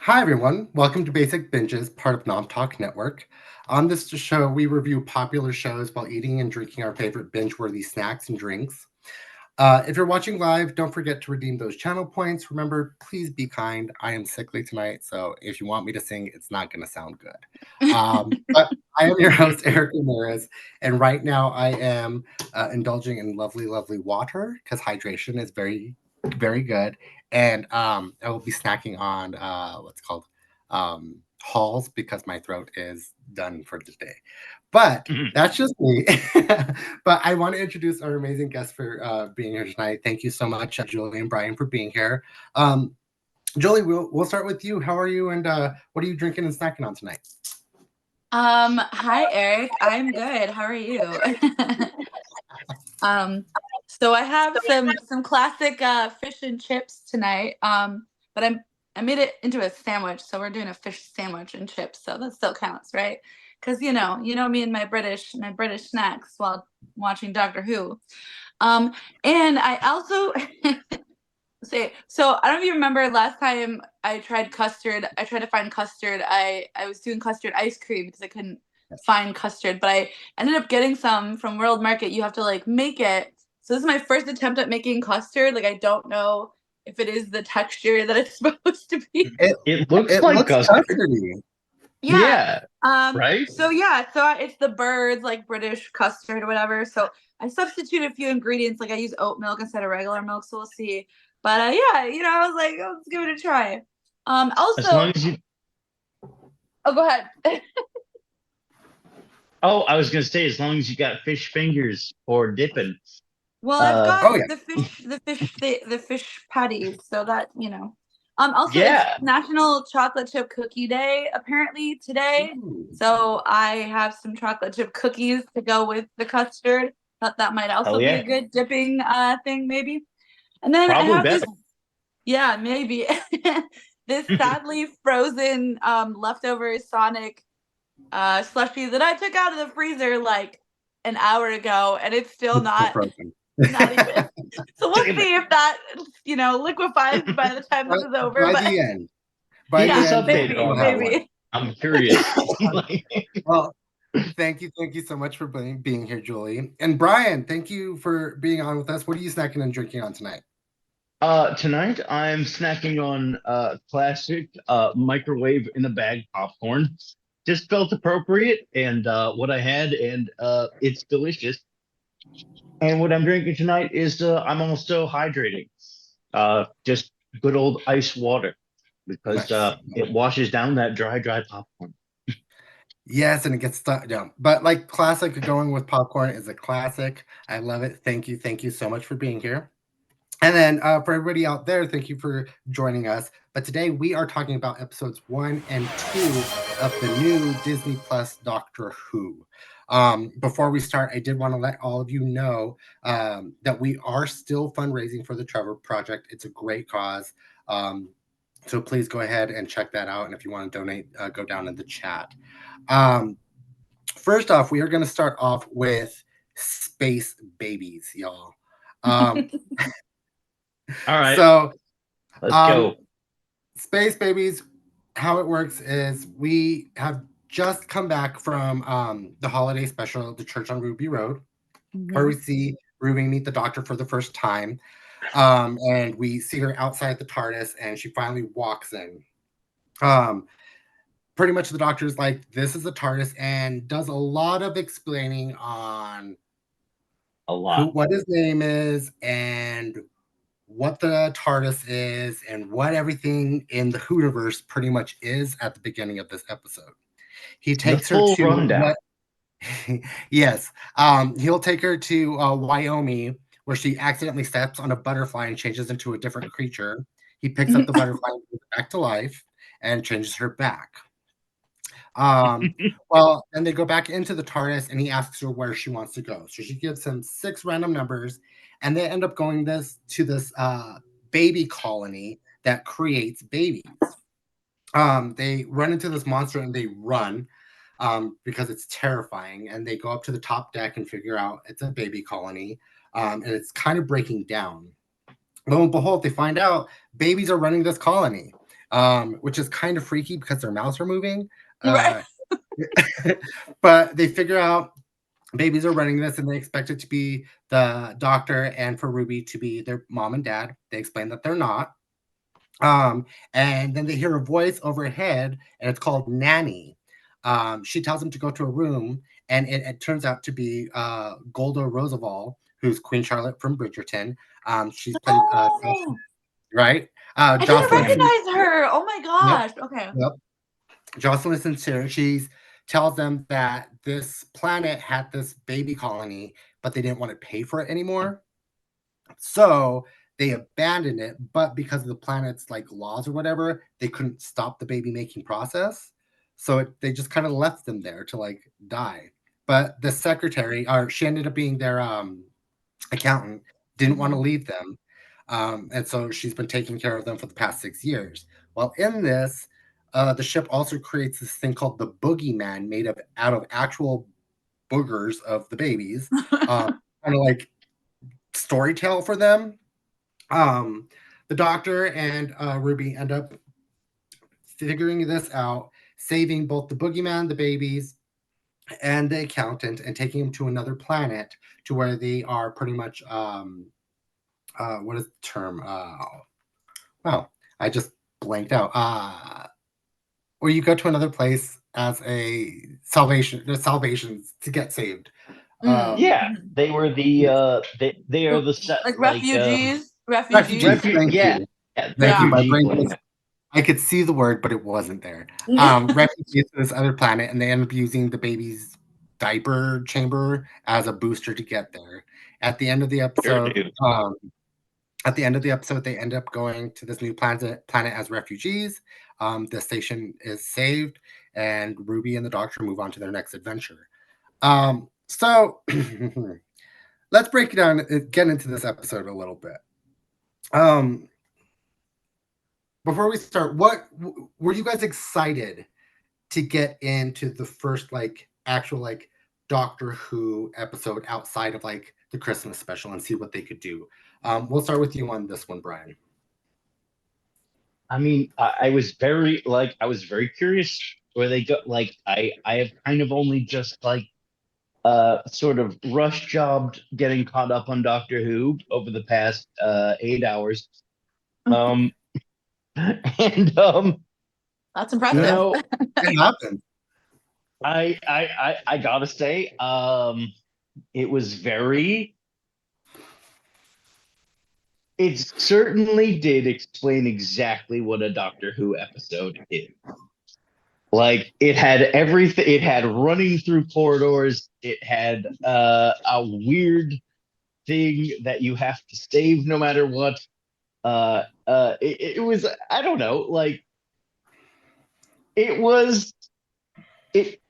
Hi, everyone. Welcome to Basic Binges, part of Nom Talk Network. On this show, we review popular shows while eating and drinking our favorite binge-worthy snacks and drinks. If you're watching live, don't forget to redeem those channel points. Remember, please be kind. I am sickly tonight, so if you want me to sing, it's not going to sound good. But I am your host, Erric Ramirez, and right now I am indulging in lovely, lovely water because hydration is very, very good. And I will be snacking on what's called Halls because my throat is done for the day. But that's just me. But I want to introduce our amazing guests for being here tonight. Thank you so much, Julie and Bryan, for being here. Julie, we'll start with you. How are you, and what are you drinking and snacking on tonight? Hi Eric. I'm good. How are you? So I have some classic fish and chips tonight. But I made it into a sandwich, so we're doing a fish sandwich and chips. So that still counts, right? Because you know me and my British snacks while watching Doctor Who. And I also so I don't know if you remember last time I tried custard. I tried to find custard. I was doing custard ice cream because I couldn't find custard, but I ended up getting some from World Market. You have to like make it. So this is my first attempt at making custard. Like I don't know if it is the texture that it's supposed to be. It looks It like looks custard. custardy. Yeah. Right? So it's the birds like British custard or whatever. So I substitute a few ingredients, like I use oat milk instead of regular milk, so we'll see. But yeah, I was like, let's give it a try. As long Also, as you. oh, go ahead. Oh, I was gonna say, as long as you got fish fingers for dipping. Well, I've Uh, got Oh yeah. the fish patties, so that. Also, it's yeah. National Chocolate Chip Cookie Day apparently today, Ooh, so I have some chocolate chip cookies to go with the custard. Thought that might Hell also be yeah. a good dipping thing, maybe. And then I Probably have better. this, yeah, maybe this sadly frozen leftover Sonic slushie that I took out of the freezer like an hour ago, and it's still it's still not frozen. not even. So we'll Damn it. see if that liquefies by the time this is over. By But the end, by Keep the us yeah, end, updated maybe, you'll on have that one. one. maybe. I'm curious. Like, Well, thank you so much for being here, Julie. And Bryan, thank you for being on with us. What are you snacking and drinking on tonight? tonight I'm snacking on classic microwave in a bag popcorn. Just felt appropriate and what I had, and it's delicious. And what I'm drinking tonight is I'm almost so hydrating. Just good old ice water because Nice. it washes down that dry popcorn. Yes, and it gets stuck down. But like classic going with popcorn is a classic. I love it. Thank you so much for being here. And then for everybody out there, thank you for joining us. But today we are talking about episodes 1 and 2 of the new Disney Plus Doctor Who. Before we start, I did want to let all of you know that we are still fundraising for the Trevor Project. It's a great cause. Um, so please go ahead and check that out. And if you want to donate, go down in the chat. Um, First off, we are going to start off with space babies, y'all. Um, All right, so let's Um, go. Space Babies, how it works is we have just come back from the holiday special at the Church on Ruby Road, where we Mhm. see Ruby meet the Doctor for the first time. And we see her outside the TARDIS, and she finally walks in. Um, Pretty much the Doctor's like, this is the TARDIS, and does a lot of explaining on A lot. what his name is and what the TARDIS is and what everything in the Hooniverse pretty much is at the beginning of this episode. He The takes her full to rundown. what? Yes, he'll take her to Wyoming, where she accidentally steps on a butterfly and changes into a different creature. He picks up the butterfly and brings it back to life and changes her back. Um, well, then they go back into the TARDIS and he asks her where she wants to go. So she gives him 6 random numbers, and they end up going this baby colony that creates babies. They run into this monster and they run because it's terrifying. And they go up to the top deck and figure out it's a baby colony, and it's kind of breaking down. Lo and behold, they find out babies are running this colony. which is kind of freaky because their mouths are moving. Right. But they figure out babies are running this, and they expect it to be the doctor and for Ruby to be their mom and dad. They explain that they're not. And then they hear a voice overhead, and it's called Nanny. She tells them to go to a room, and it turns out to be Golda Roosevelt, who's Queen Charlotte from Bridgerton. She's played Oh, right. I didn't Jocelyn. recognize her. Oh my Yep. gosh. Okay. Yep. Jocelyn is sincere. She tells them that this planet had this baby colony, but they didn't want to pay for it anymore. So they abandoned it, but because of the planet's like laws or whatever, they couldn't stop the baby making process. So they just kind of left them there to like die. But the secretary, or she ended up being their accountant, didn't want to leave them. And so she's been taking care of them for the past 6 years. Well, in this, the ship also creates this thing called the boogeyman, made of out of actual boogers of the babies, kind of like storytell for them. The doctor and Ruby end up figuring this out, saving both the boogeyman, the babies, and the accountant, and taking them to another planet to where they are pretty much what is the term? Well, I just blanked out. Where you go to another place as a salvation, the salvations to get saved. Yeah, they were they are the set like like refugees. Refugees. Thank yeah, you. yeah, Thank you. My refugee brain plan. was. I could see the word, but it wasn't there. Refugees to this other planet, and they end up using the baby's diaper chamber as a booster to get there. At the end of the episode, they end up going to this new planet as refugees. The station is saved, and Ruby and the Doctor move on to their next adventure. So let's break it down, get into this episode a little bit. Before we start, what were you guys excited to get into the first like actual like Doctor Who episode outside of like the Christmas special and see what they could do? We'll start with you on this one, Brian. I mean, I was very curious where they go. Like, I have kind of only just like sort of rush jobbed getting caught up on Doctor Who over the past 8 hours. And That's you impressive. know, It happened. I gotta say, it was very. It certainly did explain exactly what a Doctor Who episode is. Like, it had everything. It had running through corridors. It had a weird thing that you have to save no matter what. It was, I don't know, like it was it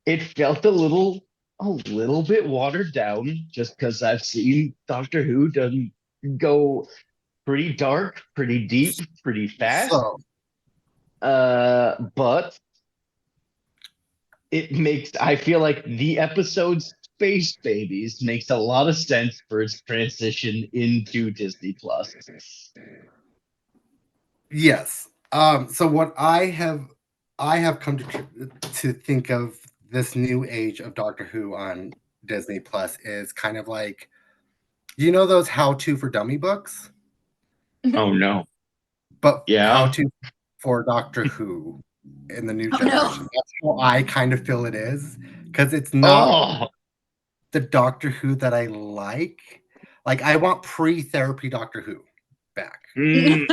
it felt a little bit watered down just because I've seen Doctor Who done go pretty dark, pretty deep, pretty fast. So But I feel like the episode Space Babies makes a lot of sense for its transition into Disney Plus. yes. So what I have come to think of this new age of Doctor Who on Disney Plus is kind of like, you know, those how to for dummy books, Oh no. but how Yeah. to for Doctor Who in the new Oh, no. generation. That's how I kind of feel it is, because it's not Oh, the Doctor Who that I like. Like, I want pre-therapy Doctor Who back. mm,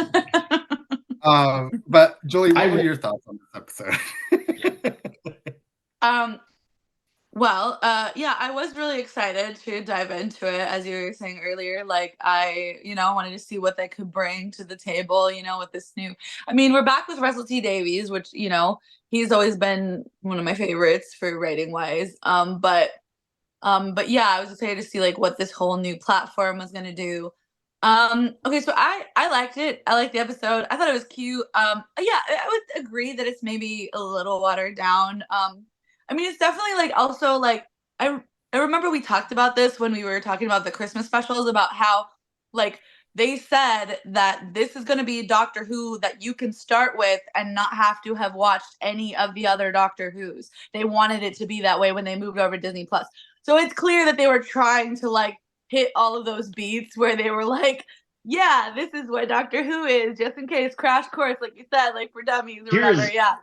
But Julie, what I were w- your thoughts on this episode? Well, yeah, I was really excited to dive into it, as you were saying earlier. Like, I, wanted to see what they could bring to the table, with this new. I mean, we're back with Russell T Davies, which, he's always been one of my favorites for writing wise. But yeah, I was excited to see like what this whole new platform was gonna do. Okay, so I liked it. I liked the episode. I thought it was cute. Yeah, I would agree that it's maybe a little watered down. I mean, it's definitely like also like I remember we talked about this when we were talking about the Christmas specials about how like they said that this is going to be Doctor Who that you can start with and not have to have watched any of the other Doctor Who's. They wanted it to be that way when they moved over to Disney Plus. So it's clear that they were trying to like hit all of those beats where they were like, yeah, this is what Doctor Who is, just in case, crash course, like you said, like for dummies or whatever. Yeah.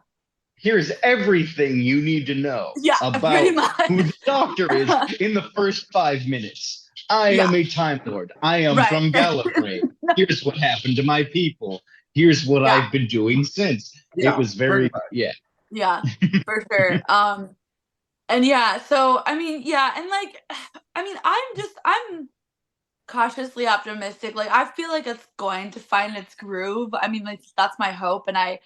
Here's everything you need to know about who the Doctor is in the first 5 minutes. I am a Time Lord. I am from Gallifrey. Here's what happened to my people. Here's what I've been doing since. It was very, Yeah, for sure. And yeah, so, I mean, yeah, and like, I mean, I'm cautiously optimistic. Like, I feel like it's going to find its groove. I mean, like, that's my hope. And I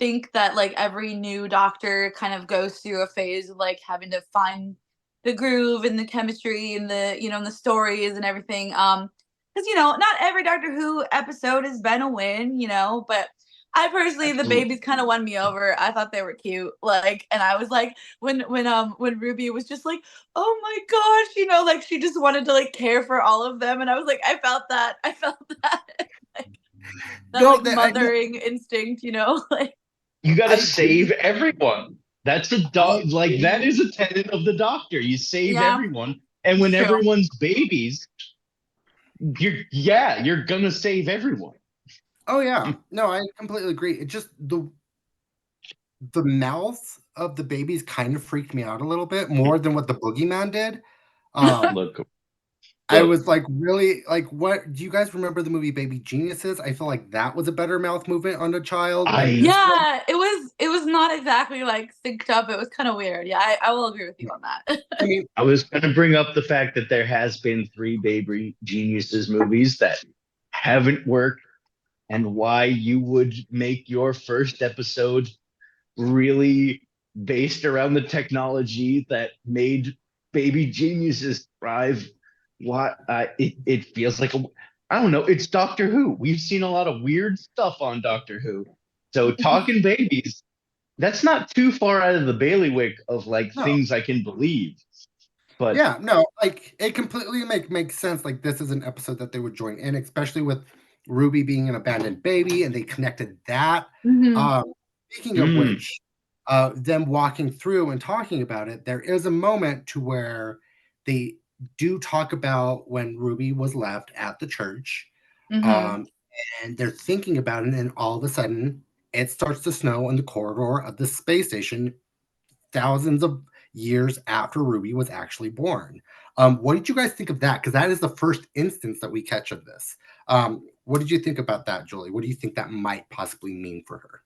think that, like, every new Doctor kind of goes through a phase of, like, having to find the groove and the chemistry and the, you know, and the stories and everything. Because, you know, not every Doctor Who episode has been a win, you know, but I personally, the babies kind of won me over. I thought they were cute, like, and I was like, when Ruby was just like, oh my gosh, you know, like she just wanted to like care for all of them, and I was like, I felt that, like, that mothering instinct, you know, like you got to save everyone. That's a like that is a tenet of the Doctor. You save everyone, and when everyone's babies, you're gonna save everyone. Oh yeah, no, I completely agree. It just the mouth of the babies kind of freaked me out a little bit more than what the boogeyman did. I was like, really, like, what? Do you guys remember the movie Baby Geniuses? I feel like that was a better mouth movement on a child. Yeah, it was not exactly like synced up. It was kind of weird. Yeah, I will agree with you on that. I mean, I was going to bring up the fact that there has been 3 Baby Geniuses movies that haven't worked, and why you would make your first episode really based around the technology that made Baby Geniuses thrive. It feels like I don't know. It's Doctor Who. We've seen a lot of weird stuff on Doctor Who. So talking babies, that's not too far out of the bailiwick of like things I can believe. But yeah, no, like it completely makes sense. Like this is an episode that they would join in, especially with Ruby being an abandoned baby, and they connected that. Speaking of which, them walking through and talking about it, there is a moment to where they do talk about when Ruby was left at the church, and they're thinking about it, and all of a sudden it starts to snow in the corridor of the space station thousands of years after Ruby was actually born. What did you guys think of that? Because that is the first instance that we catch of this. What did you think about that, Julie? What do you think that might possibly mean for her?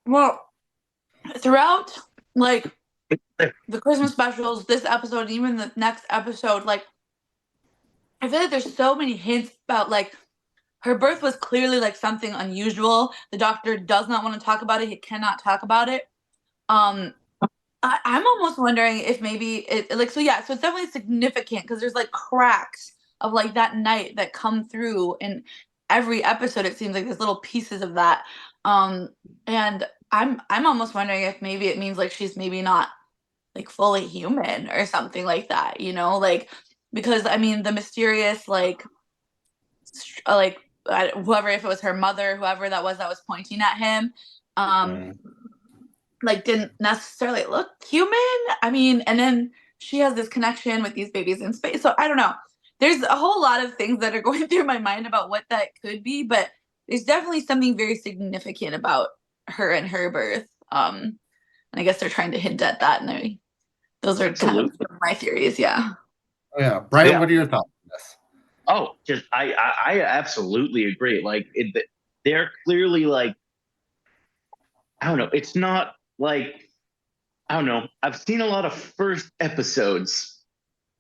Well, throughout like the Christmas specials, this episode, even the next episode, like I feel like there's so many hints about like her birth was clearly like something unusual. The Doctor does not want to talk about it. He cannot talk about it. I'm almost wondering if maybe it like so it's definitely significant because there's like cracks of like that night that come through in every episode. It seems like there's little pieces of that. And I'm almost wondering if maybe it means like she's maybe not like fully human or something like that, you know, like because I mean the mysterious whoever, if it was her mother, whoever that was pointing at him, like didn't necessarily look human. I mean, and then she has this connection with these babies in space. So I don't know. There's a whole lot of things that are going through my mind about what that could be, but there's definitely something very significant about her and her birth. And I guess they're trying to hint at that, and those are kind of my theories. Yeah. Oh, yeah, Brian, what are your thoughts on this? Oh, just I absolutely agree. Like they're clearly like, I don't know. It's not like, I don't know. I've seen a lot of first episodes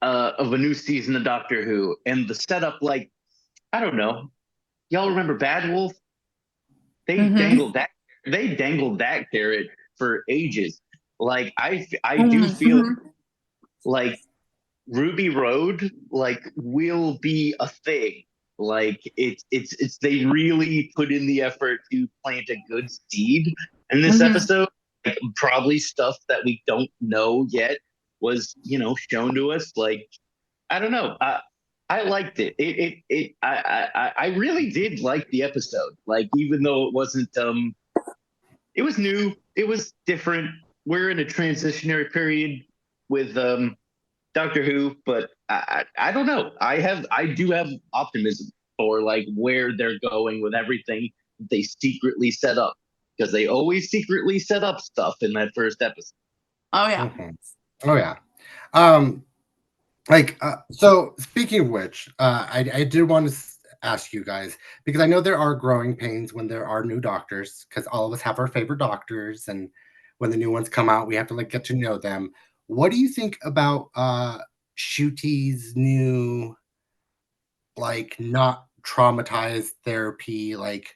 of a new season of Doctor Who, and the setup, like, I don't know. Y'all remember Bad Wolf? They dangled that carrot for ages. Like I do feel like Ruby Road like will be a thing. Like it's they really put in the effort to plant a good seed in this episode. Like, probably stuff that we don't know yet was, you know, shown to us. Like, I don't know. I liked it. I really did like the episode. Like, even though it wasn't, it was new, it was different. We're in a transitionary period with Doctor Who, but I don't know. I do have optimism for like where they're going with everything they secretly set up, because they always secretly set up stuff in that first episode. Oh yeah. Mhm. Oh yeah. Um, so speaking of which, I did want to ask you guys, because I know there are growing pains when there are new doctors, because all of us have our favorite doctors, and when the new ones come out, we have to like get to know them. What do you think about Shooty's new, like, not traumatized therapy, like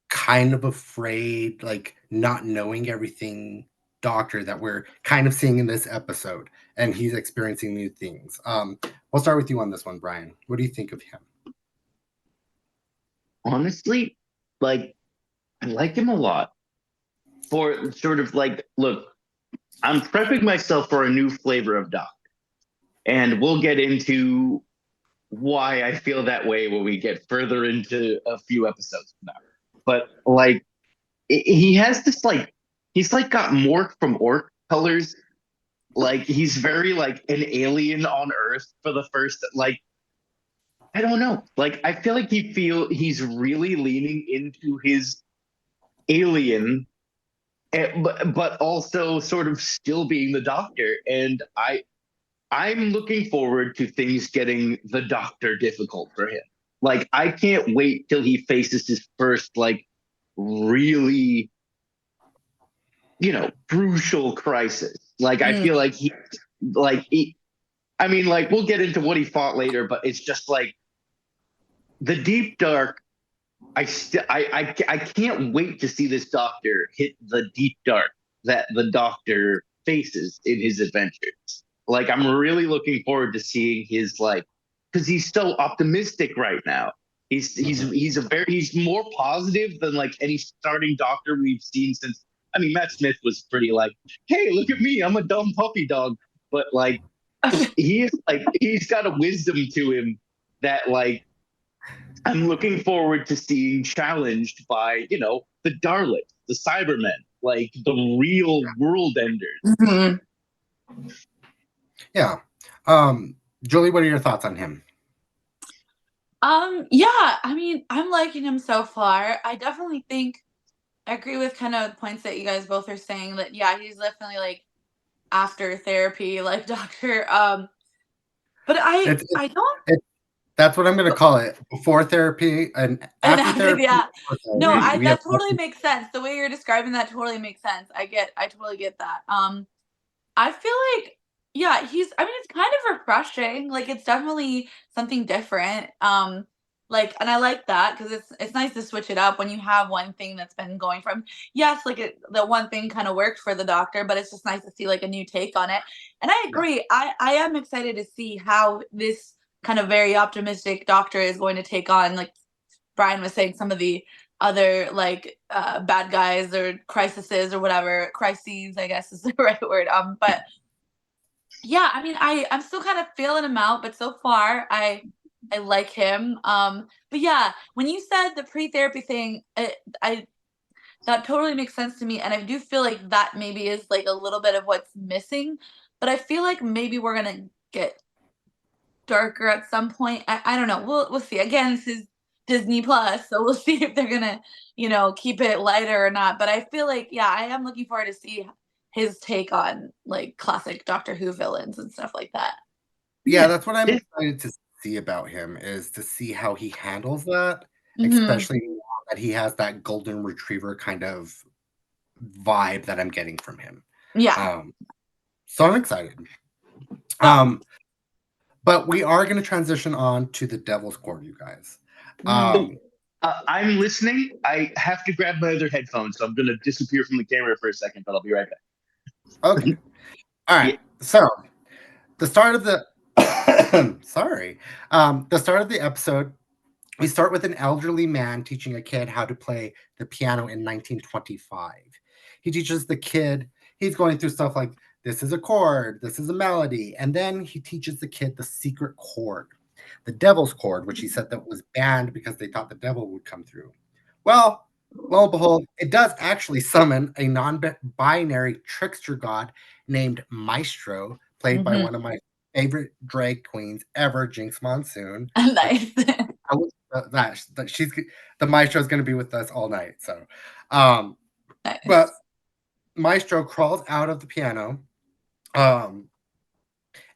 kind of afraid, like not knowing everything doctor that we're kind of seeing in this episode, and he's experiencing new things. We'll start with you on this one, Bryan. What do you think of him? Honestly, like, I like him a lot. For sort of like, look, I'm prepping myself for a new flavor of Doc, and we'll get into why I feel that way when we get further into a few episodes from now. But like, he has this like, he's like got Mork from Orc colors. Like, he's very like an alien on Earth for the first, like, I don't know. Like, I feel like he's really leaning into his alien, but also sort of still being the Doctor. And I'm looking forward to things getting the Doctor difficult for him. Like, I can't wait till he faces his first like really, crucial crisis. Like, I feel like I mean, like, we'll get into what he fought later, but it's just like the deep dark. I can't wait to see this Doctor hit the deep dark that the Doctor faces in his adventures. Like, I'm really looking forward to seeing his, like, because he's so optimistic right now. He's more positive than like any starting Doctor we've seen since. I mean, Matt Smith was pretty like, "Hey, look at me, I'm a dumb puppy dog," but like, he's got a wisdom to him that, like, I'm looking forward to seeing challenged by, the Daleks, the Cybermen, like the real world enders. Mhm. Yeah. Julie, what are your thoughts on him? Yeah, I mean, I'm liking him so far. I definitely think I agree with kind of points that you guys both are saying, that yeah, he's definitely like after therapy, like doctor. But It's, I don't. that's what I'm going to call it. Before therapy and And after therapy. yeah. No, We have that totally makes sense. The way you're describing that totally makes sense. I totally get that. I feel like, yeah, I mean, it's kind of refreshing. Like, it's definitely something different. Like, and I like that because it's nice to switch it up when you have one thing that's been going from, yes, like the one thing kind of worked for the Doctor, but it's just nice to see like a new take on it. And I agree. I am excited to see how this kind of very optimistic Doctor is going to take on, like Bryan was saying, some of the other like bad guys or crises or whatever. Crises, I guess, is the right word. But yeah, I mean, I'm still kind of feeling him out, but so far I like him. But yeah, when you said the pre-therapy thing, I that totally makes sense to me, and I do feel like that maybe is like a little bit of what's missing. But I feel like maybe we're gonna get darker at some point. I don't know. We'll see. Again, this is Disney Plus, so we'll see if they're gonna, keep it lighter or not. But I feel like, yeah, I am looking forward to see his take on like classic Doctor Who villains and stuff like that. Yeah, that's what I'm excited to see about him, is to see how he handles that, Mm-hmm. especially now that he has that golden retriever kind of vibe that I'm getting from him. Yeah. Um, so I'm excited. So, But we are going to transition on to the Devil's Chord, you guys. mm. I'm listening. I have to grab my other headphones, so I'm going to disappear from the camera for a second, but I'll be right back. Okay. All right. Yeah. So the start of the sorry, the start of the episode, we start with an elderly man teaching a kid how to play the piano in 1925. He teaches the kid, he's going through stuff like, this is a chord, this is a melody, and then he teaches the kid the secret chord. the Devil's Chord, which he said that was banned because they thought the devil would come through. Well, lo and behold, it does actually summon a non-binary trickster god named Maestro, played by one of my favorite drag queens ever, Jinx Monsoon. Nice. I was, that she's the Maestro is going to be with us all night. So, um, Nice. but Maestro crawls out of the piano,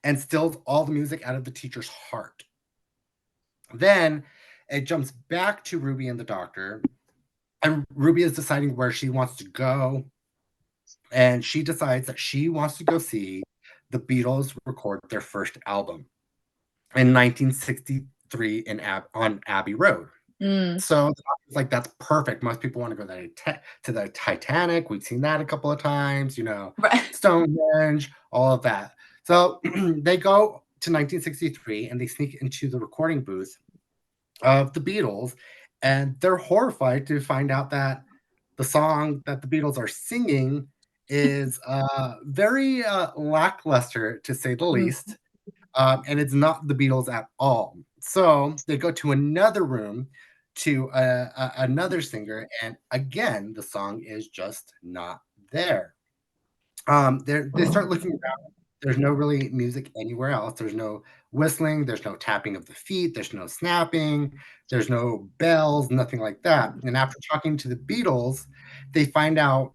and steals all the music out of the teacher's heart. Then it jumps back to Ruby and the doctor, and Ruby is deciding where she wants to go, and she decides that she wants to go see the Beatles record their first album in 1963 on Abbey Road. So it's like, that's perfect. Most people want to go to the Titanic. We've seen that a couple of times, Right. Stonehenge, all of that. So they go to 1963 and they sneak into the recording booth of the Beatles, and they're horrified to find out that the song that the Beatles are singing is very lackluster, to say the least. And it's not the Beatles at all. So they go to another room to another singer, and again, the song is just not there. They start looking around. There's no really music anywhere else. There's no whistling. There's no tapping of the feet. There's no snapping. There's no bells. Nothing like that. And after talking to the Beatles, they find out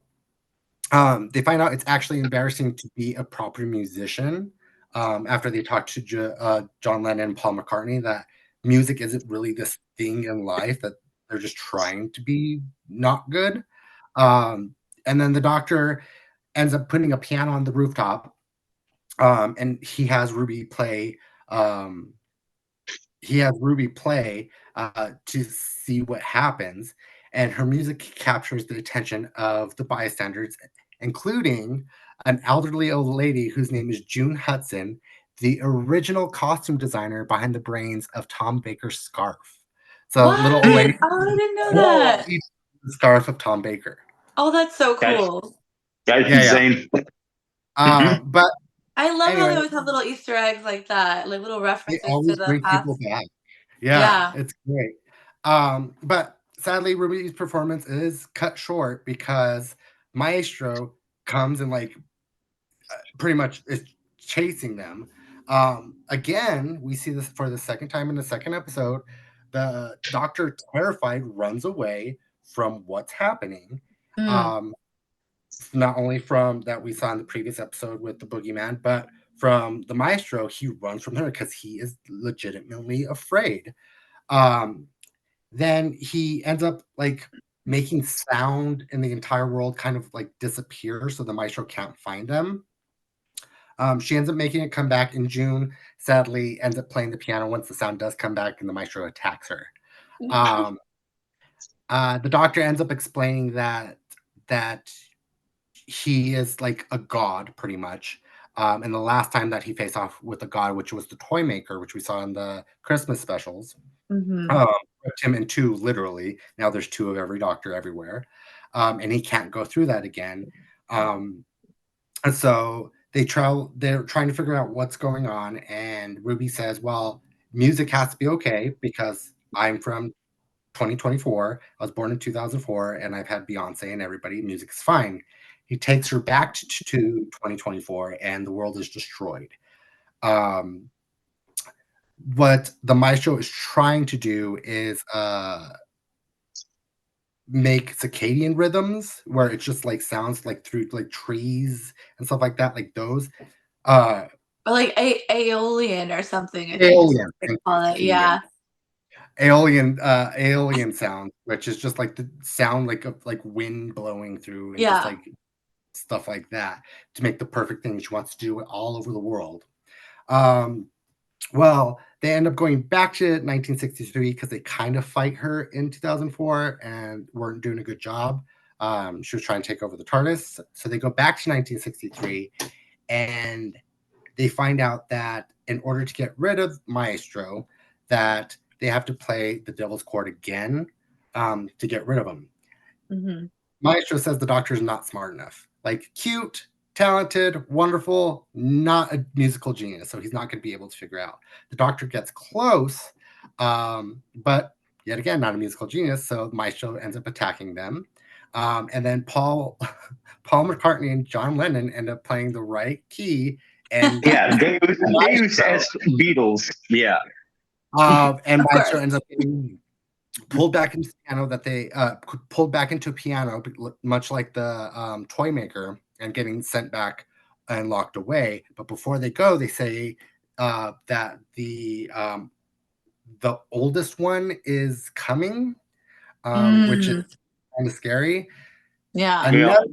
it's actually embarrassing to be a proper musician. After they talk to John Lennon and Paul McCartney, that music isn't really this thing in life, that they're just trying to be not good. And then the doctor ends up putting a piano on the rooftop, and he has Ruby play. To see what happens, and her music captures the attention of the bystanders, including an elderly old lady whose name is June Hudson, the original costume designer behind the brains of Tom Baker's scarf. So What? little old lady, Oh, I didn't know that. the scarf of Tom Baker. Oh, that's so cool. That's Yeah. insane. But I love how anyway, they always have little Easter eggs like that, like little they references to always the bring people past. back. Yeah. It's great. But sadly, Ruby's performance is cut short because Maestro comes and pretty much is chasing them. Again, we see this for the second time in the second episode. The doctor, terrified, runs away from what's happening. Not only from that we saw in the previous episode with the boogeyman, but from the Maestro, he runs from her because he is legitimately afraid. Then he ends up making sound in the entire world kind of disappear, so the Maestro can't find them. She ends up making it come back in June. Sadly, ends up playing the piano once the sound does come back, and the Maestro attacks her. The doctor ends up explaining that he is like a god, pretty much. And the last time that he faced off with a god, which was the toy maker, which we saw in the Christmas specials, ripped him in two, literally. Now there's two of every doctor everywhere. And he can't go through that again. And so they're trying to figure out what's going on. And Ruby says, well, music has to be okay because I'm from 2024. I was born in 2004, and I've had Beyonce and everybody. Music is fine. He takes her back to 2024, and the world is destroyed. What the Maestro is trying to do is make circadian rhythms, where it just sounds through trees and stuff like that, like those. Or like Aeolian or something, I think. Aeolian. They call it. Yeah. Aeolian sound, which is just the sound like wind blowing through, and just stuff like that, to make the perfect thing. She wants to do it all over the world. Well, they end up going back to 1963 because they kind of fight her in 2004 and weren't doing a good job. She was trying to take over the TARDIS. So they go back to 1963, and they find out that in order to get rid of Maestro, that they have to play the Devil's Chord again to get rid of him. Maestro says the doctor is not smart enough. Cute, talented, wonderful, not a musical genius, so he's not going to be able to figure out. The doctor gets close, but yet again, not a musical genius, so Maestro ends up attacking them. And then Paul McCartney and John Lennon end up playing the right key, and Deus ex Beatles. Yeah. And Of Maestro course. ends up getting pulled back into piano that they pulled back into a piano, much like the toy maker, and getting sent back and locked away. But before they go, they say that the oldest one is coming, which is kind of scary. Yeah. Another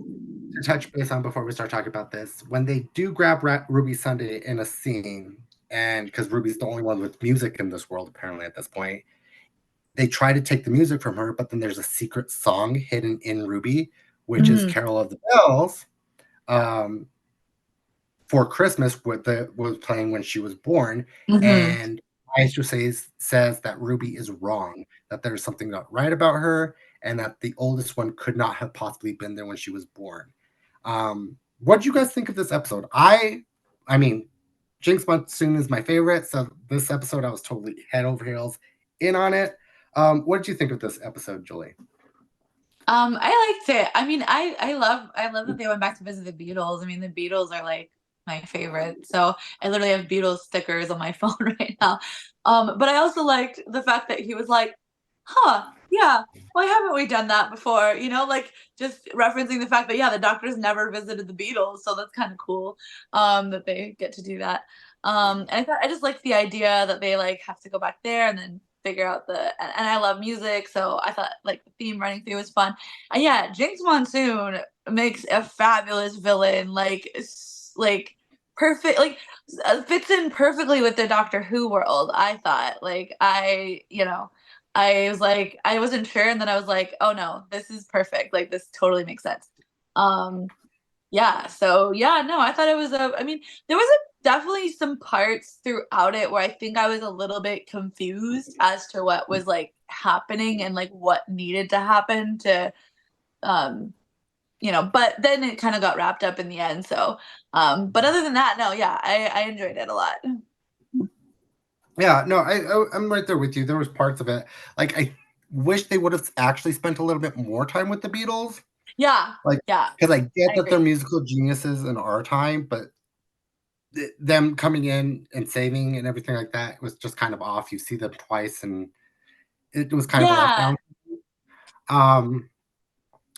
to touch base on before we start talking about this, when they do grab Ruby Sunday in a scene, and because Ruby's the only one with music in this world apparently at this point, they try to take the music from her, but then there's a secret song hidden in Ruby, which is Carol of the Bells, for Christmas, was playing when she was born. And Maestro says that Ruby is wrong, that there's something not right about her, and that the oldest one could not have possibly been there when she was born. What do you guys think of this episode? I mean, Jinx Monsoon is my favorite, so this episode I was totally head over heels in on it. What did you think of this episode, Julie? I liked it. I mean, I love that they went back to visit the Beatles. I mean, the Beatles are like my favorite. So I literally have Beatles stickers on my phone right now. But I also liked the fact that he was like, huh, yeah, why haven't we done that before? You know, like just referencing the fact that the Doctor's never visited the Beatles, so that's kind of cool that they get to do that. And I just liked the idea that they like have to go back there and then figure out and I love music, so I thought like the theme running through was fun. And yeah, Jinx Monsoon makes a fabulous villain, like perfect, like fits in perfectly with the Doctor Who world. I thought, like I was like, I wasn't sure, and then I was like, oh no, this is perfect. Like this totally makes sense. So no, I thought it was I mean, there was definitely some parts throughout it where I think I was a little bit confused as to what was like happening and like what needed to happen to but then it kind of got wrapped up in the end. So but other than that, no, I enjoyed it a lot. Yeah, no, I'm right there with you. There was parts of it, like I wish they would have actually spent a little bit more time with the Beatles. Because I get that they're musical geniuses in our time, but them coming in and saving and everything like that was just kind of off. You see them twice, and it was kind of a letdown.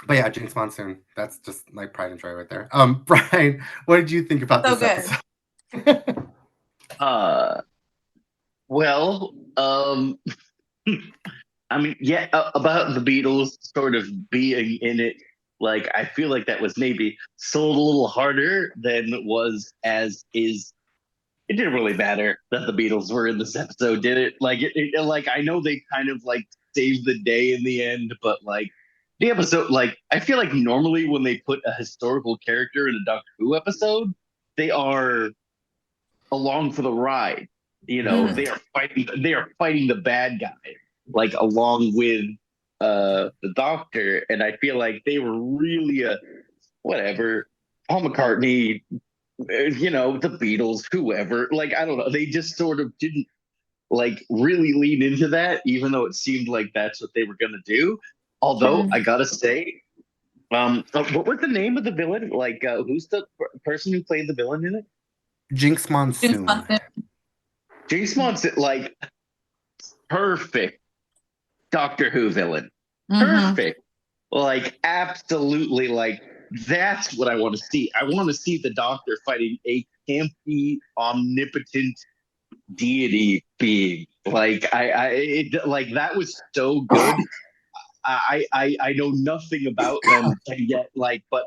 But yeah, Jinx Monsoon, that's just my pride and joy right there. Bryan, what did you think about this episode? Well, I mean, about the Beatles sort of being in it, like I feel like that was maybe sold a little harder than it was as is. It didn't really matter that the Beatles were in this episode, did it? Like, like I know they kind of like saved the day in the end, but like the episode, like I feel like normally when they put a historical character in a Doctor Who episode, they are along for the ride. You know, they are fighting the bad guy, like along with the Doctor, and I feel like they were really whatever. Paul McCartney, the Beatles, whoever, like I don't know, they just sort of didn't like really lean into that, even though it seemed like that's what they were gonna do. Although I gotta say, what was the name of the villain? Like, who's the person who played the villain in it? Jinx Monsoon. Jinx Monsoon, like perfect Doctor Who villain. Perfect. Like absolutely, like that's what I want to see. I want to see the Doctor fighting a campy, omnipotent deity being. Like like that was so good. I know nothing about them yet, but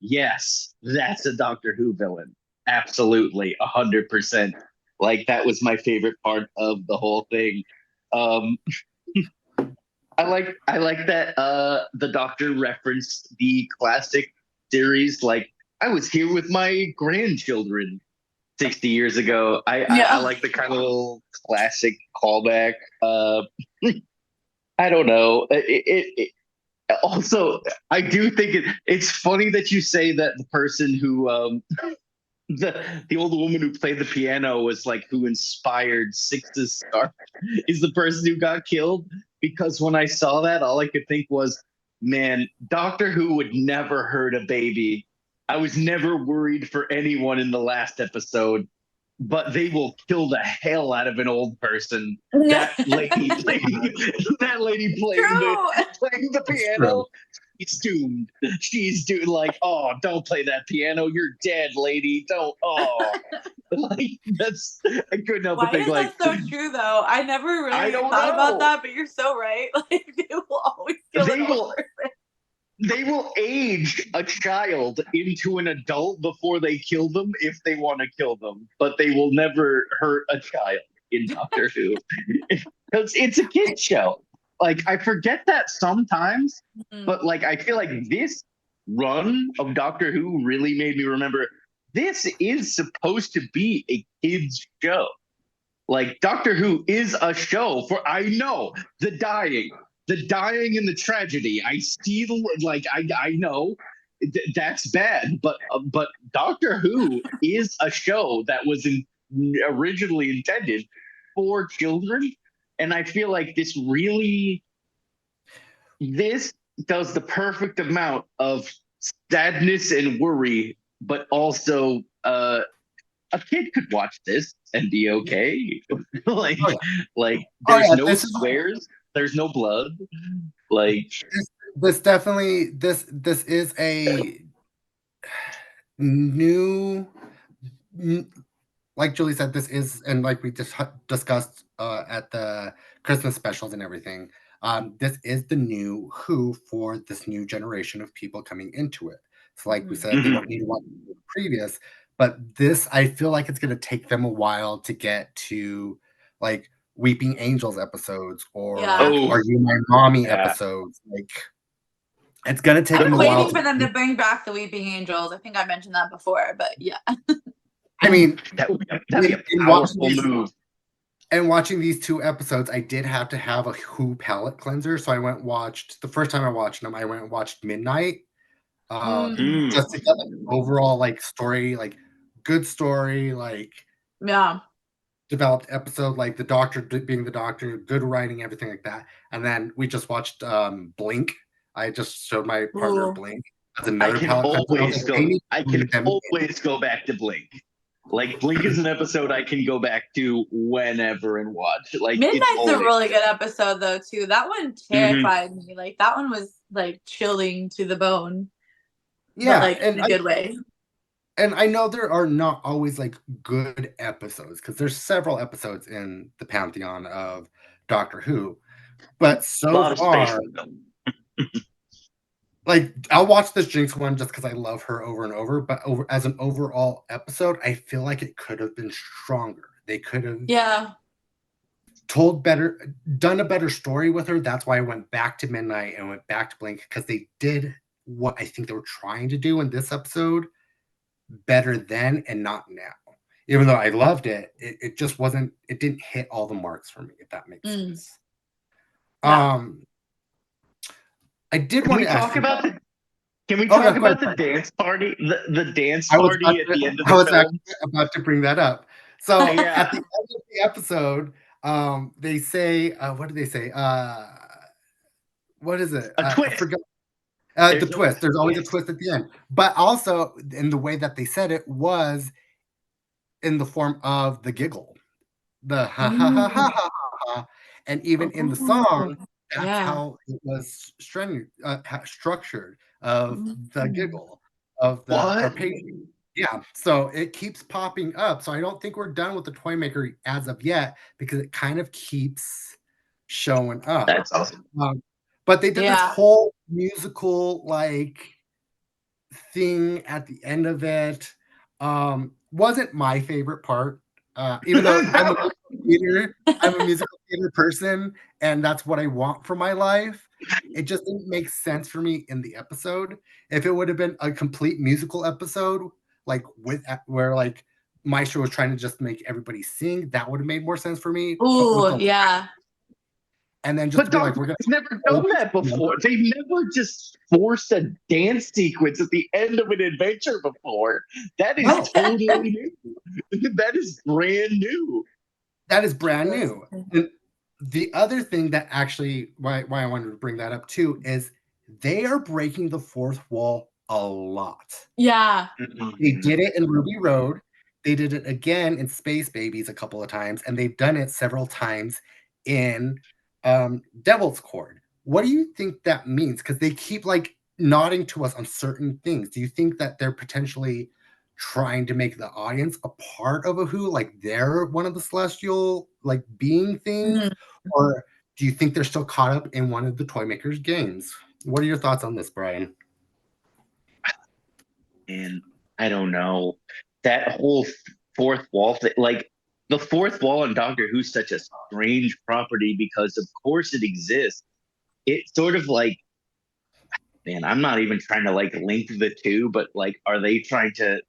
yes, that's a Doctor Who villain. Absolutely, 100%. Like that was my favorite part of the whole thing. I like that the Doctor referenced the classic series. Like I was here with my grandchildren 60 years ago. I like the kind of little classic callback. I don't know. Also, I do think it's funny that you say that the person who the old woman who played the piano was like who inspired Six's star is the person who got killed, because when I saw that, all I could think was, man, Doctor Who would never hurt a baby. I was never worried for anyone in the last episode, but they will kill the hell out of an old person. That lady playing that lady playing the piano. She's doomed. She's doomed. Like, oh, don't play that piano. You're dead, lady. Don't. Oh, like that's. I couldn't help but Why think is like. that so true though? I never I really don't thought about know. that, but you're so right. Like they will always kill They an will. old person. They will age a child into an adult before they kill them if they want to kill them, but they will never hurt a child in Doctor Who because it's a kid show. Like I forget that sometimes, but like I feel like this run of Doctor Who really made me remember this is supposed to be a kids show. Like Doctor Who is a show for, I know, the dying and the tragedy. I see I know that's bad, but Doctor Who is a show that was originally intended for children, and I feel like this does the perfect amount of sadness and worry, but also a kid could watch this and be okay. like, Oh, yeah. like there's no this swears, there's no blood. Like this definitely this is a new, like Julie said, this is, and like we just discussed at the Christmas specials and everything. This is the new Who for this new generation of people coming into it. So, like we said, they don't need to watch the previous, but this, I feel like it's going to take them a while to get to like Weeping Angels episodes or Are You My Mommy episodes. Like, it's going to take them I'm a while. waiting for them to bring back the Weeping Angels. I think I mentioned that before, but yeah. I mean, that'd be a powerful move. And watching these two episodes, I did have to have a Who palate cleanser. So I went and watched, the first time I watched them, I went and watched Midnight. Just to get like overall like story, like good story, like developed episode, like the Doctor being the Doctor, good writing, everything like that. And then we just watched Blink. I just showed my partner Blink as another palate cleanser. I can always go back to Blink. Like Blink is an episode I can go back to whenever and watch. Like Midnight's a really good episode though too. That one terrified me. Like that one was like chilling to the bone. Yeah, but, like in a good way. And I know there are not always like good episodes because there's several episodes in the pantheon of Doctor Who, but so far, like I'll watch this Jinx one just because I love her over and over. But as an overall episode, I feel like it could have been stronger. They could have told better, done a better story with her. That's why I went back to Midnight and went back to Blink, because they did what I think they were trying to do in this episode better then and not now. Even though I loved it, it just wasn't, it didn't hit all the marks for me, if that makes sense. I did want to ask about the, can we talk about the dance party? The dance party at the end of the film? I was about to bring that up. So at the end of the episode, they say, what do they say? What is it? A twist. I forgot. The twist. There's always a twist at the end. But also, in the way that they said it was in the form of the giggle. The ha ha ha ha ha ha. And even in the song, that's how it was structured, of the giggle, of the arpeggio. Yeah, so it keeps popping up. So I don't think we're done with the Toymaker as of yet, because it kind of keeps showing up. That's awesome. But they did this whole musical like thing at the end of it. Wasn't my favorite part. Even though I'm a musical theater person, and that's what I want for my life. It just didn't make sense for me in the episode. If it would have been a complete musical episode, like where like Maestro was trying to just make everybody sing, that would have made more sense for me. Ooh, yeah. and then just But to be like, Doctor we're gonna Who's never done that before. They've never just forced a dance sequence at the end of an adventure before. That is No. totally new. That is brand new. That is brand new. And the other thing that actually why I wanted to bring that up too is they are breaking the fourth wall a lot. Yeah. They did it in Ruby Road. They did it again in Space Babies a couple of times, and they've done it several times in Devil's Chord. What do you think that means? Because they keep like nodding to us on certain things. Do you think that they're potentially trying to make the audience a part of a Who, like they're one of the celestial like being things, or do you think they're still caught up in one of the toy makers' games? What are your thoughts on this, Bryan? And I don't know. That whole fourth wall thing, like the fourth wall in Doctor Who's such a strange property because of course it exists. It's sort of like, man, I'm not even trying to like link the two, but like, are they trying to?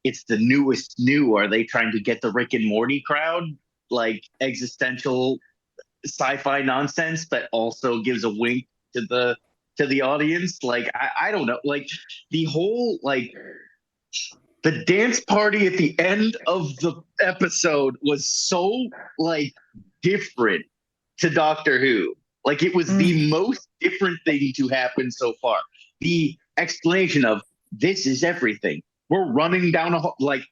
It's the newest new. Are they trying to get the Rick and Morty crowd, like existential sci-fi nonsense that also gives a wink to the audience? Like, I don't know. Like the whole like the dance party at the end of the episode was so like different to Doctor Who. Like it was the most different thing to happen so far. The explanation of this is everything. We're running down like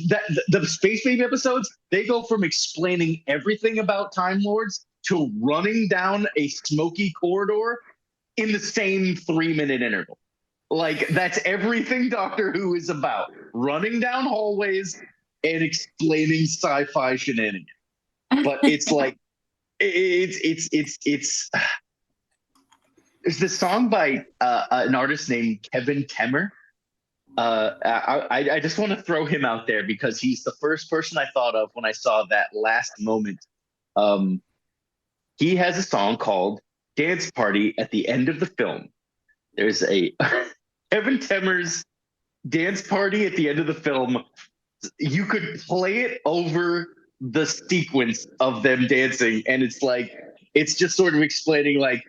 that. The Space Baby episodes, they go from explaining everything about Time Lords to running down a smoky corridor in the same 3-minute interval. Like that's everything Doctor Who is about: running down hallways and explaining sci-fi shenanigans. But it's like it's there's this song by an artist named Kevin Kemmer. I just want to throw him out there because he's the first person I thought of when I saw that last moment. He has a song called "Dance Party" at the end of the film. There's a Kevin Kemmer's dance party at the end of the film. You could play it over the sequence of them dancing, and it's like it's just sort of explaining like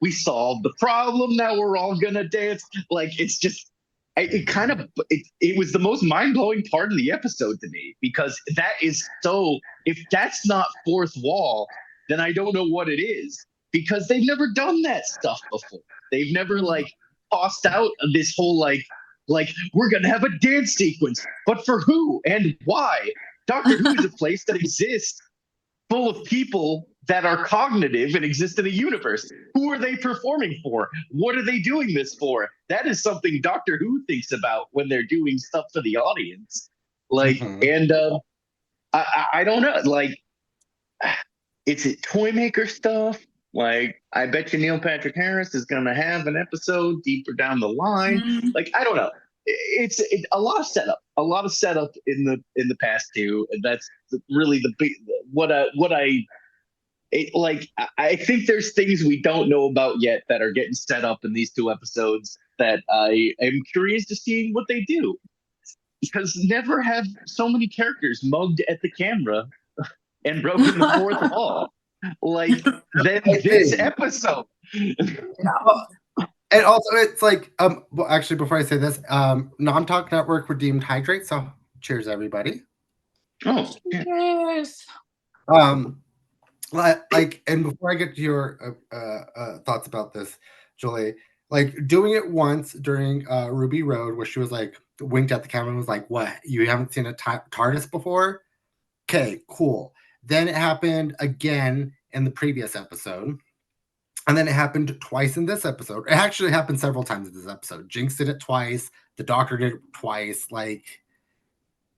we solved the problem, now we're all gonna dance. Like it's just it was the most mind-blowing part of the episode to me, because that is so, if that's not fourth wall, then I don't know what it is, because they've never done that stuff before. They've never like tossed out this whole like we're gonna have a dance sequence, but for who and why? Doctor Who is a place that exists full of people that are cognitive and exist in a universe. Who are they performing for? What are they doing this for? That is something Doctor Who thinks about when they're doing stuff for the audience. Like, and I don't know, like, is it toy maker stuff? Like, I bet you Neil Patrick Harris is going to have an episode deeper down the line. Like, I don't know. It's a lot of setup in the past two, and that's really the big I think there's things we don't know about yet that are getting set up in these two episodes that I am curious to see what they do, because never have so many characters mugged at the camera and broken the fourth wall like than this episode. And also, it's like, well, actually, before I say this, Non-Talk Network redeemed Hydrate, so cheers, everybody. Oh, Cheers. Like, and before I get to your thoughts about this, Julie, like doing it once during Ruby Road, where she was like winked at the camera and was like, "What? You haven't seen a TARDIS before? Okay, cool." Then it happened again in the previous episode. And then it happened twice in this episode. It actually happened several times in this episode. Jinx did it twice. The Doctor did it twice. Like,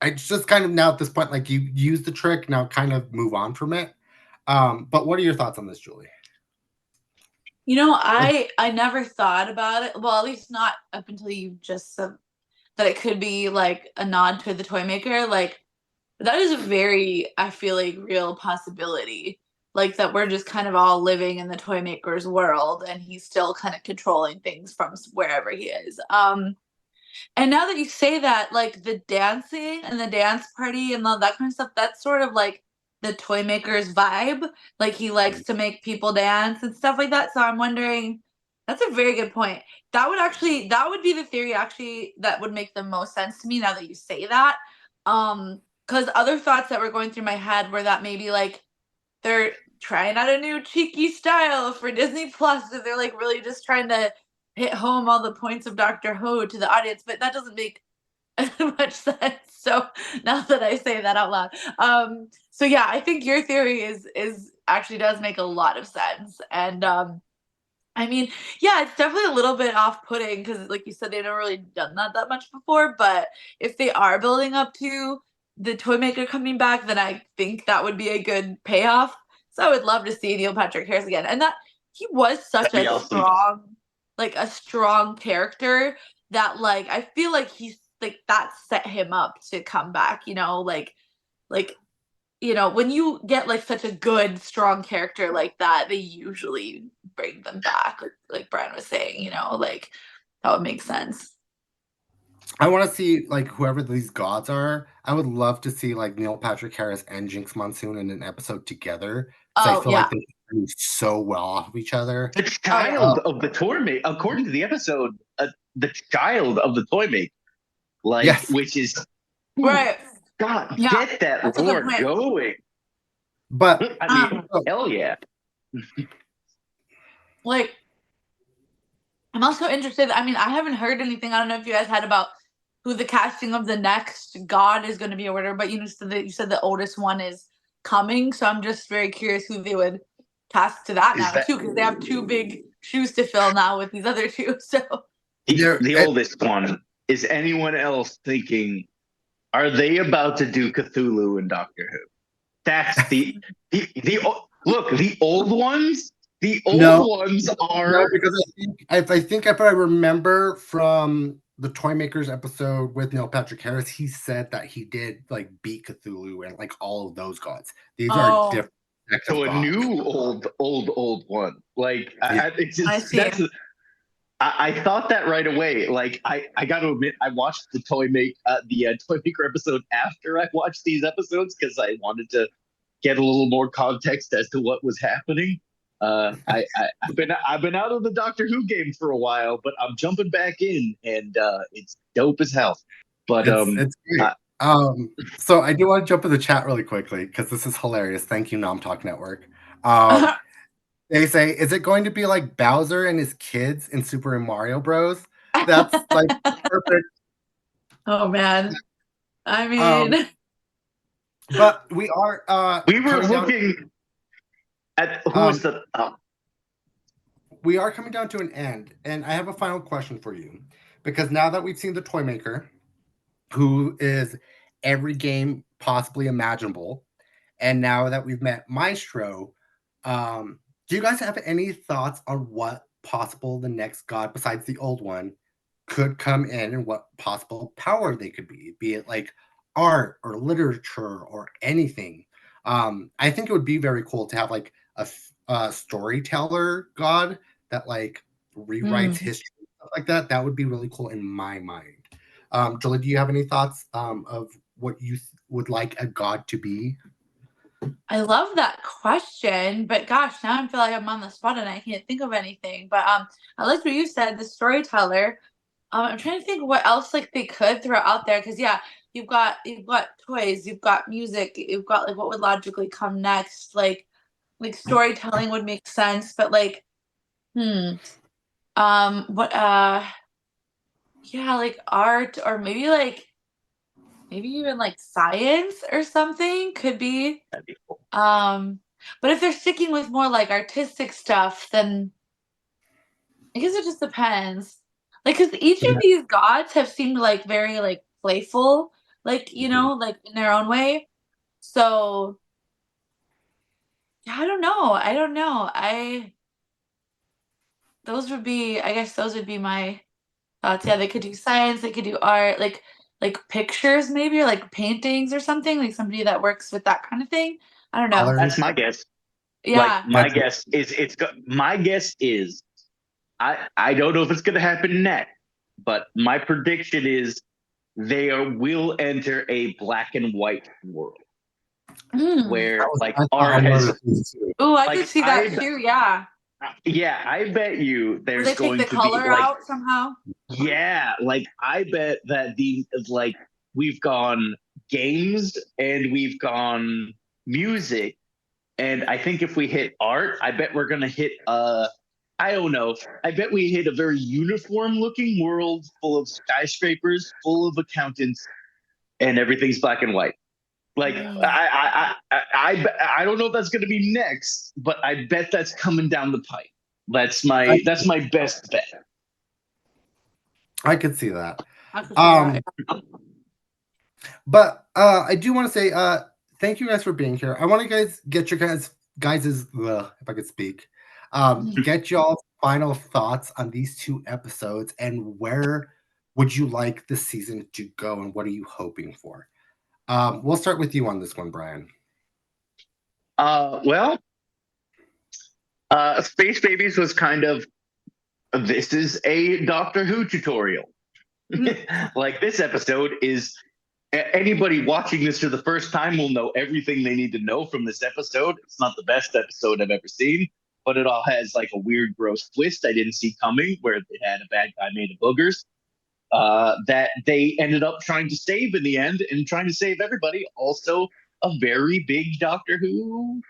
it's just kind of now at this point, like you use the trick, now kind of move on from it. But what are your thoughts on this, Julie? You know, I never thought about it. Well, at least not up until you just said that it could be like a nod to the toy maker. Like, that is a very, I feel like, real possibility. Like that we're just kind of all living in the toy maker's world, and he's still kind of controlling things from wherever he is. And now that you say that, like the dancing and the dance party and all that kind of stuff, that's sort of like the toy maker's vibe. Like he likes to make people dance and stuff like that. So I'm wondering, that's a very good point. That would be the theory actually that would make the most sense to me now that you say that. Because other thoughts that were going through my head were that maybe like they're trying out a new cheeky style for Disney Plus, and they're like really just trying to hit home all the points of Doctor Who to the audience, but that doesn't make much sense. So now that I say that out loud, so yeah, I think your theory is actually does make a lot of sense, and I mean, yeah, it's definitely a little bit off-putting because, like you said, they've never really done that much before. But if they are building up to the toy maker coming back, then I think that would be a good payoff. So I would love to see Neil Patrick Harris again, and that he was such That'd be a awesome. strong character that like I feel like he's like that set him up to come back. Like when you get like such a good, strong character like that, they usually bring them back. Like Bryan was saying, like that would make sense. I want to see like whoever these gods are. I would love to see like Neil Patrick Harris and Jinx Monsoon in an episode together. So I Oh feel yeah, like they do so well off of each other. The child of the toy maker, according to the episode, the child of the toy maker, like, Yes. which is right. God, Yeah, get that that's a good lore point. going. But I mean, hell yeah. Like, I'm also interested. I mean, I haven't heard anything. I don't know if you guys had about who the casting of the next god is going to be or whatever. But you said the oldest one is coming, so I'm just very curious who they would cast to that Is now that- too, because they have two big shoes to fill now with these other two. So The oldest one. Is anyone else thinking, are they about to do Cthulhu and Doctor Who? That's the look, the old ones. The old ones are no, because I think if I remember from the Toy Makers episode with Neil Patrick Harris, he said that he did like beat Cthulhu and like all of those gods. These are different. So a new old one. Like it's just, I see. I thought that right away. Like I got to admit, I watched the Toy Maker episode after I watched these episodes because I wanted to get a little more context as to what was happening. I've been out of the Doctor Who game for a while, but I'm jumping back in, and it's dope as hell. But it's great. So I do want to jump in the chat really quickly because this is hilarious. Thank you, Nom Talk Network. They say, is it going to be like Bowser and his kids in Super Mario Bros? That's like perfect. Oh man, I mean, but we are. We were looking at who was the. We are coming down to an end, and I have a final question for you, because now that we've seen the Toy Maker, who is every game possibly imaginable, and now that we've met Maestro, do you guys have any thoughts on what possible the next god besides the old one could come in and what possible power they could be it like art or literature or anything? I think it would be very cool to have like a storyteller god that like rewrites history, stuff like that. That would be really cool in my mind. Julie, do you have any thoughts of what you would like a god to be? I love that question, but gosh, now I feel like I'm on the spot and I can't think of anything. But I like what you said, the storyteller. I'm trying to think what else like they could throw out there, because yeah, you've got toys, you've got music, you've got like what would logically come next, like storytelling would make sense, but like what yeah, like art, or maybe even like science or something could be. But if they're sticking with more like artistic stuff, then I guess it just depends. Like, because each of these gods have seemed like very like playful, like like in their own way. So yeah, I don't know. I guess those would be my thoughts. Yeah, they could do science, they could do art, like pictures maybe, or like paintings or something, like somebody that works with that kind of thing. I don't know. That's my guess. Yeah. Like my guess is I don't know if it's going to happen next, but my prediction is they will enter a black and white world. where like I art one of has. the things too. Oh, I Like, could see that too. Yeah. Yeah, I bet you Where there's they take going the to be color like, out somehow. yeah, like I bet that we've gone games and we've gone music, and I think if we hit art, I bet we're gonna hit I don't know. I bet we hit a very uniform looking world full of skyscrapers, full of accountants, and everything's black and white. Like I don't know if that's gonna be next, but I bet that's coming down the pipe. That's my best bet. I could see that. I could see that. But I do want to say thank you guys for being here. I want to get your guys's if I could speak, get y'all's final thoughts on these 2 episodes and where would you like the season to go and what are you hoping for? We'll start with you on this one, Bryan. Well, Space Babies was kind of, this is a Doctor Who tutorial. Like, this episode is, anybody watching this for the first time will know everything they need to know from this episode. It's not the best episode I've ever seen, but it all has like a weird, gross twist I didn't see coming, where they had a bad guy made of boogers that they ended up trying to save in the end, and trying to save everybody. Also, a very big Doctor Who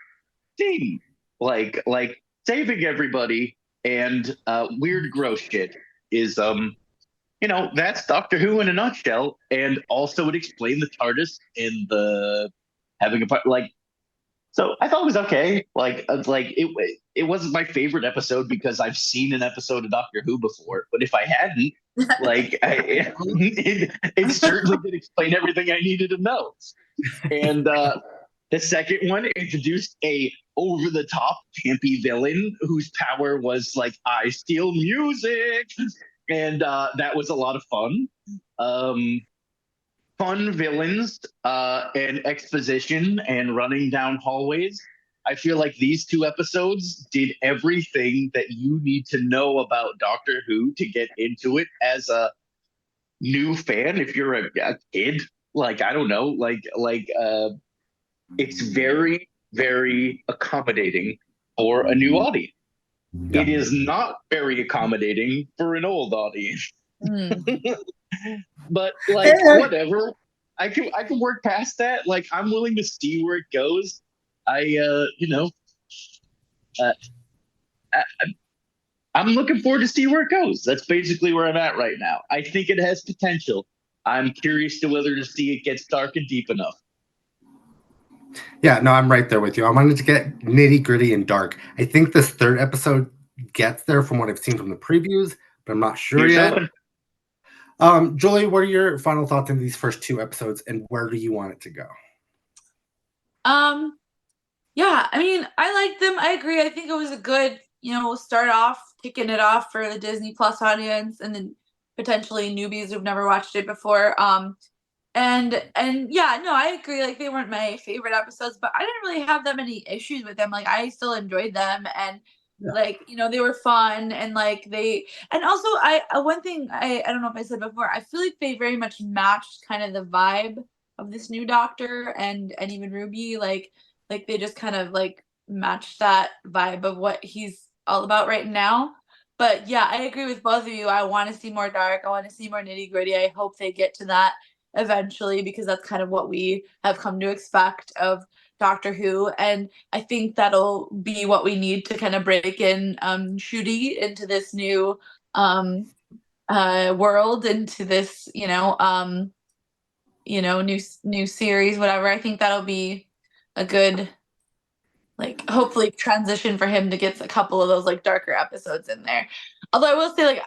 thing, like saving everybody and weird, gross shit is that's Doctor Who in a nutshell. And also it explained the TARDIS and the having a part, like, so I thought it was okay. Like it wasn't my favorite episode because I've seen an episode of Doctor Who before. But if I hadn't, it certainly did explain everything I needed to know. And the second one introduced a over the top campy villain whose power was like, I steal music, and that was a lot of fun. Fun villains and exposition and running down hallways. I feel like these 2 episodes did everything that you need to know about Doctor Who to get into it as a new fan. If you're a kid, like, I don't know, it's very, very accommodating for a new audience. Yeah. It is not very accommodating for an old audience. But like, whatever. I can work past that. Like, I'm willing to see where it goes. I'm looking forward to see where it goes. That's basically where I'm at right now. I think it has potential. I'm curious to whether to see it gets dark and deep enough. Yeah, no, I'm right there with you. I wanted to get nitty gritty and dark. I think this 3rd episode gets there from what I've seen from the previews, but I'm not sure yet. Julie, what are your final thoughts on these first 2 episodes, and where do you want it to go? Yeah, I mean, I liked them. I agree. I think it was a good, start off, kicking it off for the Disney Plus audience, and then potentially newbies who've never watched it before. And yeah, no, I agree. Like, they weren't my favorite episodes, but I didn't really have that many issues with them. Like, I still enjoyed them, and they were fun, and like and also one thing I don't know if I said before, I feel like they very much matched kind of the vibe of this new Doctor and even Ruby. Like they just kind of like matched that vibe of what he's all about right now. But yeah, I agree with both of you. I want to see more dark. I want to see more nitty gritty. I hope they get to that eventually, because that's kind of what we have come to expect of Doctor Who, and I think that'll be what we need to kind of break in Shooty into this new world, into this new series, whatever. I think that'll be a good, like, hopefully transition for him to get a couple of those like darker episodes in there. Although I will say, like,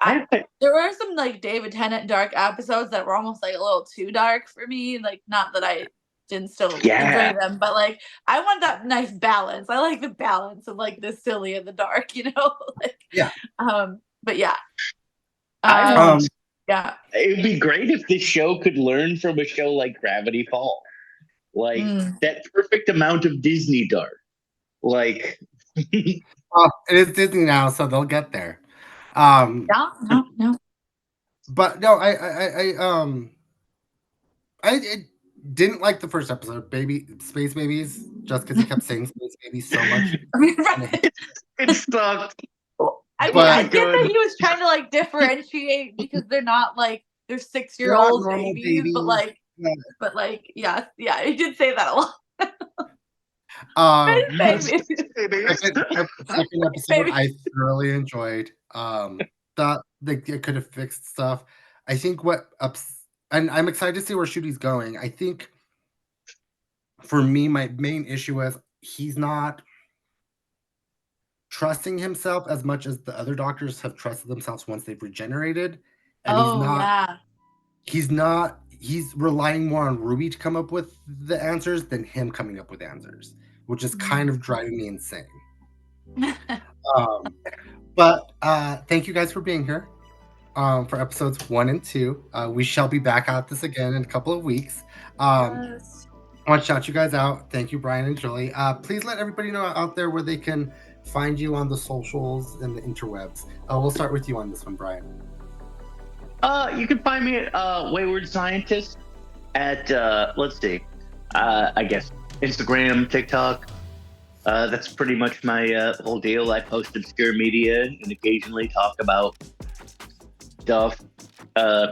there were some like David Tennant dark episodes that were almost like a little too dark for me. Like, not that I didn't still enjoy them, but like, I want that nice balance. I like the balance of like the silly and the dark, like, yeah. But yeah. Yeah. It would be great if this show could learn from a show like Gravity Falls. Like, that perfect amount of Disney dark. Like, it is Disney now, so they'll get there. No. But no, didn't like the first episode, Space Babies, just because he kept saying Space Babies so much. It sucked. I mean, But- I get that he was trying to like differentiate because they're not like they're 6-year-old They're not normal babies, but babies. yeah, he did say that a lot. Um, Baby. second episode I thoroughly enjoyed. Thought it could have fixed stuff. I think and I'm excited to see where Shooty's going. I think for me, my main issue was he's not trusting himself as much as the other doctors have trusted themselves once they've regenerated. And he's relying more on Ruby to come up with the answers than him coming up with answers, which is kind of driving me insane. But thank you guys for being here for episodes 1 and 2. We shall be back at this again in a couple of weeks. Yes. I want to shout you guys out. Thank you, Bryan and Julie. Please let everybody know out there where they can find you on the socials and the interwebs. We'll start with you on this one, Bryan. You can find me at Wayward Scientist at let's see, I guess Instagram, TikTok. That's pretty much my whole deal. I post obscure media and occasionally talk about stuff. Yeah,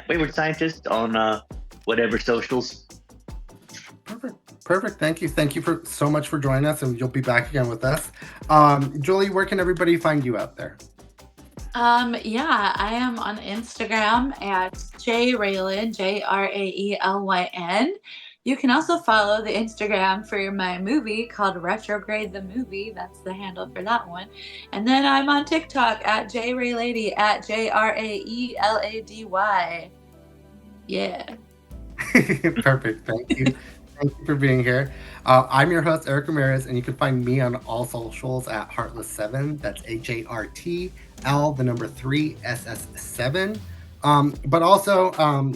Wayward Scientist on whatever socials. Perfect. Thank you for so much for joining us, and you'll be back again with us. Julie, where can everybody find you out there? Yeah, I am on Instagram at JRaelyn, JRAELYN. You can also follow the Instagram for my movie called Retrograde the Movie. That's the handle for that one. And then I'm on TikTok at JRaelady, at JRAELADY. Yeah. Perfect. Thank you. Thank you for being here. I'm your host, Erric Ramirez, and you can find me on all socials at Heartless7. That's HARTL3SS7. But also,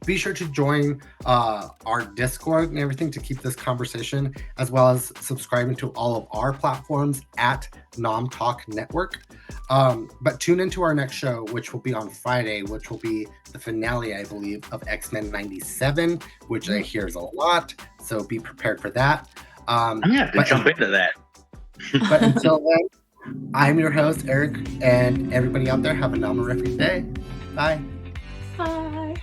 be sure to join our Discord and everything to keep this conversation, as well as subscribing to all of our platforms at Nom Talk Network. But tune into our next show, which will be on Friday, which will be the finale, I believe, of X-Men 97, which I hear is a lot. So be prepared for that. I'm going to have to jump into that. But until then, I'm your host, Eric, and everybody out there, have a nomorific day. Bye. Bye.